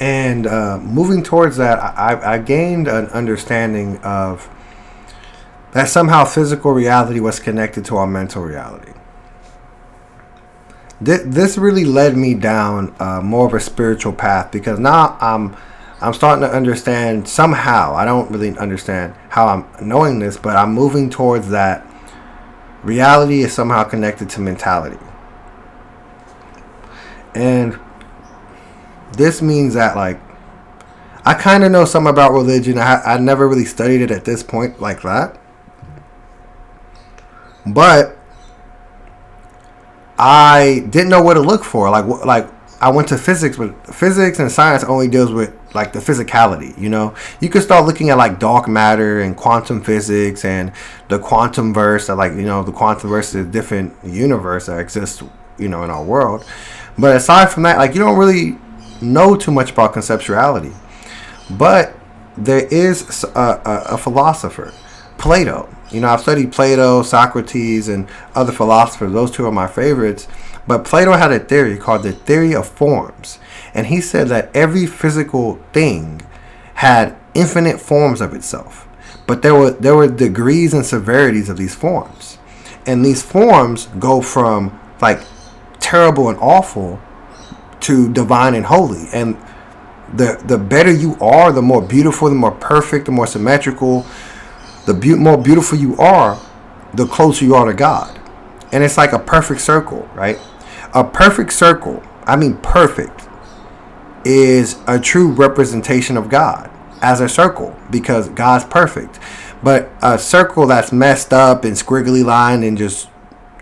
And moving towards that, I gained an understanding of that somehow physical reality was connected to our mental reality. This really led me down more of a spiritual path, because now I'm starting to understand somehow. I don't really understand how I'm knowing this, but I'm moving towards that reality is somehow connected to mentality. And this means that, like, I kind of know something about religion. I never really studied it at this point like that. But I didn't know what to look for. Like I went to physics, but physics and science only deals with like the physicality. You could start looking at like dark matter and quantum physics and the quantum verse. That, like, the quantum verse is a different universe that exists, in our world. But aside from that, like, you don't really know too much about conceptuality. But there is a philosopher, Plato. I've studied Plato, Socrates, and other philosophers. Those two are my favorites. But Plato had a theory called the theory of forms. And he said that every physical thing had infinite forms of itself. But there were degrees and severities of these forms. And these forms go from, like, terrible and awful to divine and holy. And the better you are, the more beautiful, the more perfect, the more symmetrical, more beautiful you are, the closer you are to God. And it's like a perfect circle, right? A perfect circle, I mean perfect, is a true representation of God as a circle, because God's perfect. But a circle that's messed up and squiggly lined and is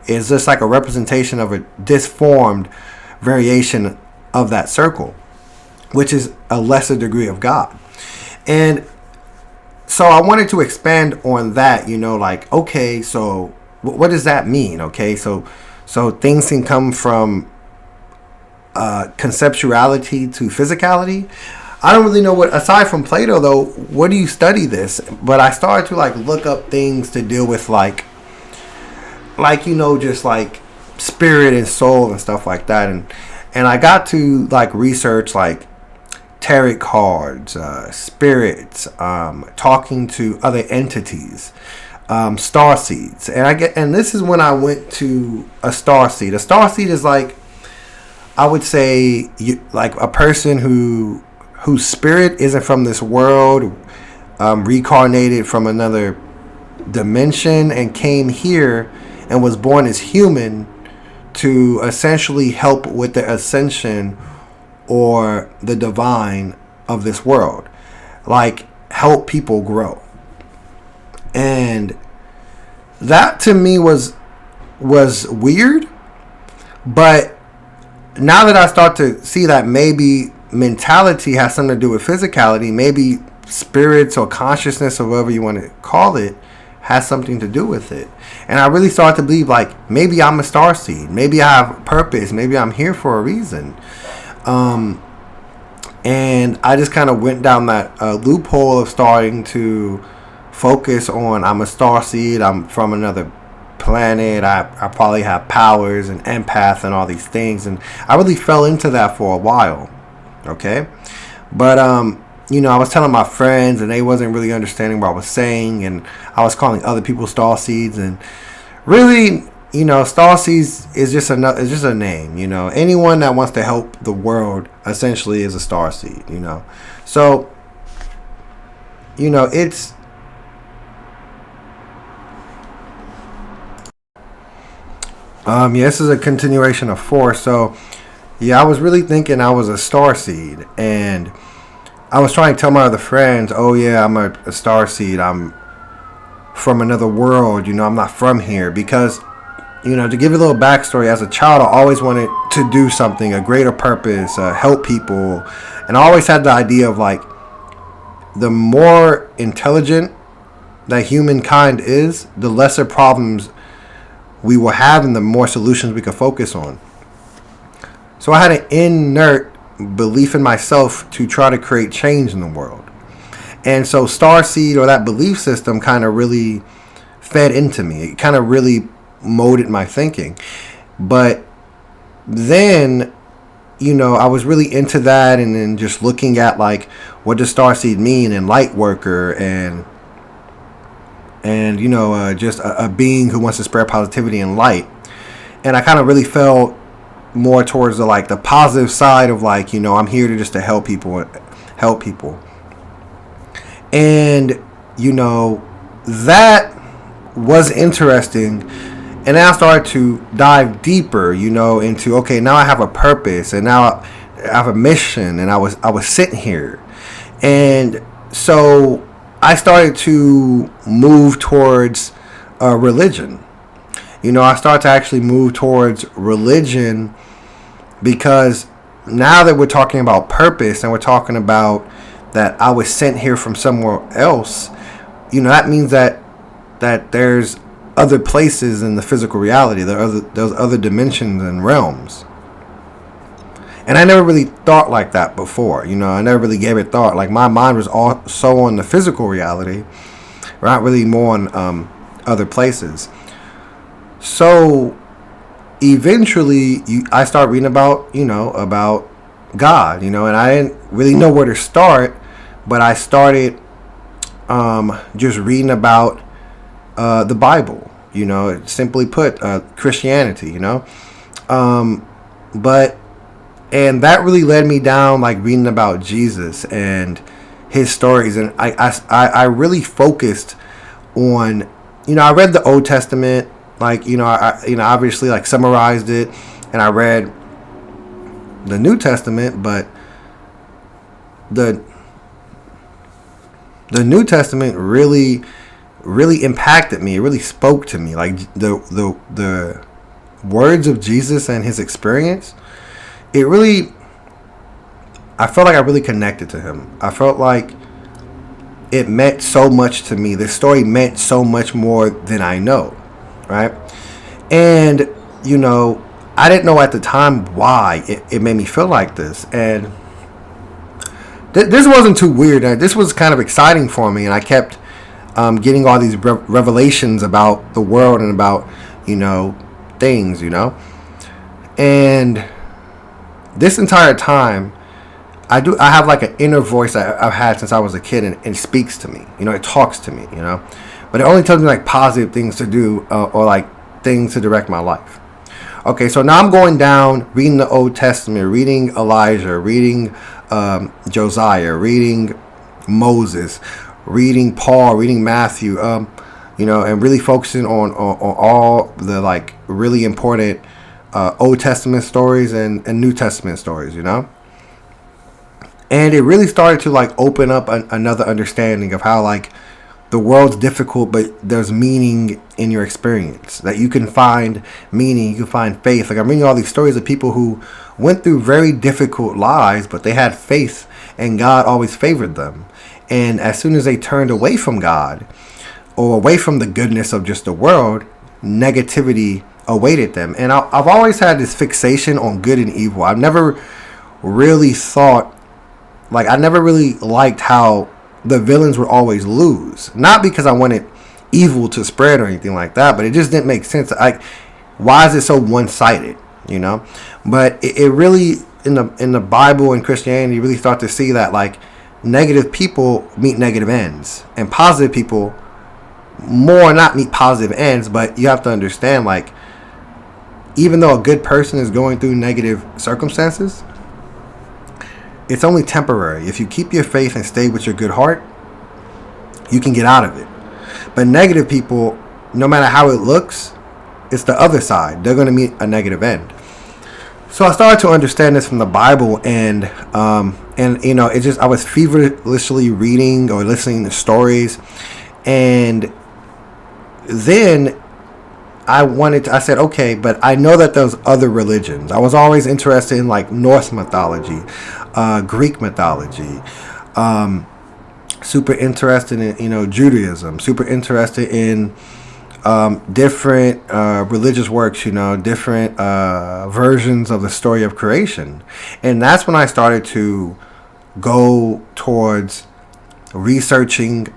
just like a representation of a disformed variation of that circle, which is a lesser degree of God. And so I wanted to expand on that, like, okay, so what does that mean? Okay, so things can come from conceptuality to physicality. I don't really know what, aside from Plato though, what do you study this? But I started to like look up things to deal with like just like spirit and soul and stuff like that. And I got to like research like tarot cards, spirits, talking to other entities, star seeds, and this is when I went to a star seed. A star seed is like, I would say, like a person whose spirit isn't from this world, reincarnated from another dimension and came here and was born as human to essentially help with the ascension or the divine of this world, like help people grow. And that to me was weird, but now that I start to see that maybe mentality has something to do with physicality, maybe spirits or consciousness or whatever you want to call it has something to do with it. And I really started to believe, like, maybe I'm a star seed, maybe I have purpose, maybe I'm here for a reason. And I just kind of went down that loophole of starting to focus on, I'm a star seed, I'm from another planet, I probably have powers and empath and all these things. And I really fell into that for a while. Okay. But, I was telling my friends and they wasn't really understanding what I was saying. And I was calling other people star seeds. And really, star seeds is just a name. Anyone that wants to help the world essentially is a star seed. So it's this is a continuation of 4. So I was really thinking I was a star seed, and I was trying to tell my other friends, oh yeah, I'm a star seed, I'm from another world, I'm not from here. Because to give you a little backstory, as a child, I always wanted to do something, a greater purpose, help people. And I always had the idea of, like, the more intelligent that humankind is, the lesser problems we will have and the more solutions we could focus on. So I had an inert belief in myself to try to create change in the world. And so Starseed, or that belief system, kind of really fed into me. It kind of really molded my thinking. But then I was really into that, and then just looking at like what does starseed mean, and light worker, and just a being who wants to spread positivity and light. And I kind of really felt more towards the positive side of I'm here to just to help people. And that was interesting. And then I started to dive deeper, into, okay, now I have a purpose, and now I have a mission, and I was sitting here. And so I started to move towards religion. I started to actually move towards religion, because now that we're talking about purpose, and we're talking about that I was sent here from somewhere else, that means that there's other places in the physical reality. There's other dimensions and realms. And I never really thought like that before. I never really gave it thought. Like, my mind was all so on the physical reality, not really more on other places. So eventually I started reading about God, and I didn't really know where to start, but I started just reading about the Bible, simply put, Christianity, and that really led me down, like, reading about Jesus and his stories. And I really focused on, I read the Old Testament, I obviously, like, summarized it, and I read the New Testament, but the New Testament really impacted me. It really spoke to me. Like, the words of Jesus and his experience, I felt like I really connected to him. I felt like it meant so much to me. This story meant so much more than I know, right? And I didn't know at the time why it made me feel like this. And this wasn't too weird. This was kind of exciting for me, and I kept getting all these revelations about the world and about things, and this entire time I have like an inner voice that I've had since I was a kid, and it speaks to me. It talks to me, but it only tells me like positive things to do, or like things to direct my life. Okay, so now I'm going down, reading the Old Testament, reading Elijah, reading Josiah, reading Moses, reading Paul, reading Matthew, and really focusing on all the like really important Old Testament stories and New Testament stories, and it really started to like open up another understanding of how like the world's difficult, but there's meaning in your experience, that you can find meaning, you can find faith. Like, I'm reading all these stories of people who went through very difficult lives, but they had faith, and God always favored them. And as soon as they turned away from God, or away from the goodness of just the world, negativity awaited them. And I've always had this fixation on good and evil. I've never really thought, like, I never really liked how the villains would always lose. Not because I wanted evil to spread or anything like that, but it just didn't make sense. Like, why is it so one-sided, But it really, in the Bible and Christianity, you really start to see that, like, negative people meet negative ends, and positive people more not meet positive ends. But you have to understand, like, even though a good person is going through negative circumstances, it's only temporary. If you keep your faith and stay with your good heart, you can get out of it. But negative people, no matter how it looks, it's the other side. They're going to meet a negative end. So I started to understand this from the Bible, and it just, I was feverishly reading or listening to stories, and then I said, okay, but I know that there's other religions. I was always interested in like Norse mythology, Greek mythology, super interested in, Judaism, super interested in different religious works, different versions of the story of creation. And that's when I started to go towards researching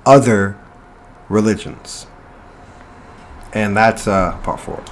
other religions. And that's part 4.